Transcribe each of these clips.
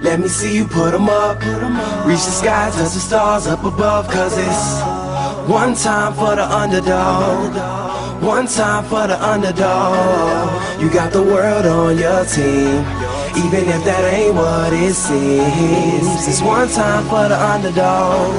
Let me see you put 'em up. Reach the sky, touch the stars up above. Cause it's one time for the underdog. One time for the underdog. You got the world on your team, even if that ain't what it seems. It's one time for the underdog.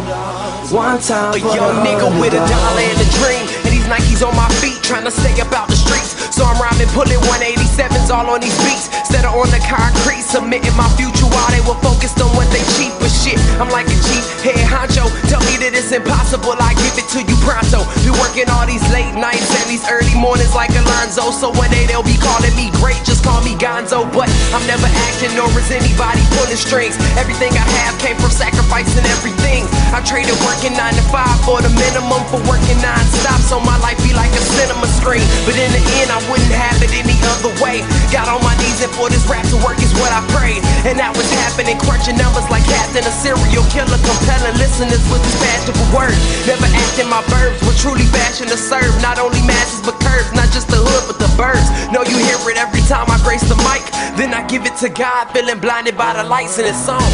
One time for the underdog. A young nigga with a dollar and a dream, and these Nikes on my feet, trying to stay up out the streets. So I'm rhyming, pulling 187s all on these beats. Instead of on the concrete, submitting my future while they were focused on what they cheap. But shit, I'm like a cheap head honcho. Tell me that it's impossible, I give it to you pronto. Been working all these late nights and these early mornings like Alonzo. So one day they'll be calling me great, just call me Gonzo. But I'm never acting, nor is anybody pulling strings. Everything I have came from sacrificing everything. I traded working 9 to 5 for the minimum for working non-stop. So my life be like a cinema screen. But in the end, I wouldn't have it any other way. Got on my knees and for this rap to work is what I prayed. And that was happening, crunching numbers like Captain, a serial killer, compelling listeners with his fashionable words. Never acting my verbs, but truly fashion to serve. Not only masses but curves, not just the hood but the birds. Know you hear it every time I grace the mic. Then I give it to God, feeling blinded by the lights in this song.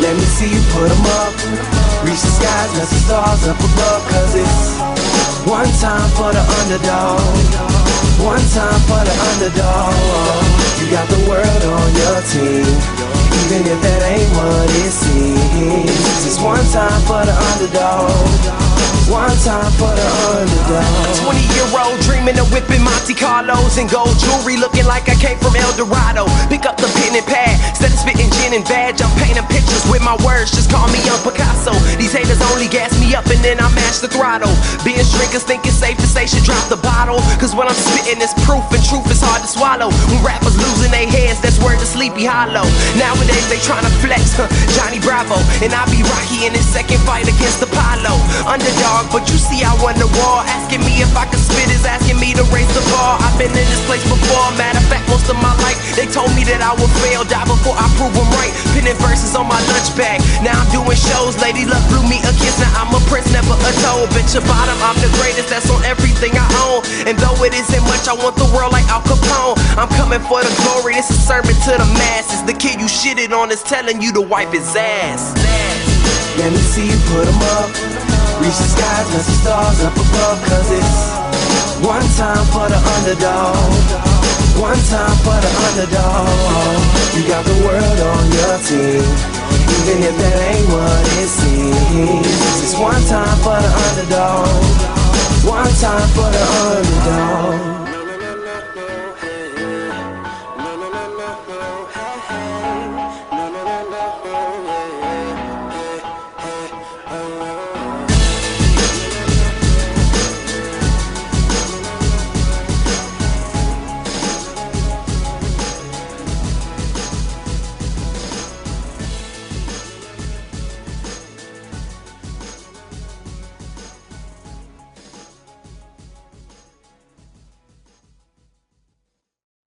Let me see you put 'em up. Reach the skies, let the stars up above. Cause it's one time for the underdog. One time for the underdog. You got the world on your team, even if that ain't what it seems. It's one time for the underdog. One time for the underdog. 20-year-old dreaming of whipping Monte Carlos and gold jewelry, looking like I came from El Dorado. Pick up the pen and pad, instead of spitting gin and vag, I'm painting pictures with my words, just call me Young Picasso. These haters only gas me up and then I mash the throttle. Binge drinkers think it's safe to say should drop the bottle. Cause when I'm spitting it's proof, and truth is hard to swallow. When rappers losing their heads, that's word to Sleepy Hollow. Nowadays they tryna flex, Johnny Bravo. And I be Rocky in his second fight against Apollo. Underdog, but you see I won the war. Asking me if I could spit is asking me to raise the bar. I've been in this place before, matter of fact most of my life. They told me that I would fail, die before I prove them right. Pinning verses on my lunch bag, now I'm doing shows. Lady Luck blew me a kiss, now I'm a prince, never a toad. Bitch your bottom, I'm the greatest, that's on everything I own. And though it isn't much, I want the world like Al Capone. I'm coming for the glory, this is a sermon to the masses. The kid you shitted on is telling you to wipe his ass. Let me see you put 'em up. Reach the skies, let the stars up above. Cause it's one time for the underdog. One time for the underdog. You got the world on your team, even if that ain't what it seems. It's one time for the underdog. One time for the underdog.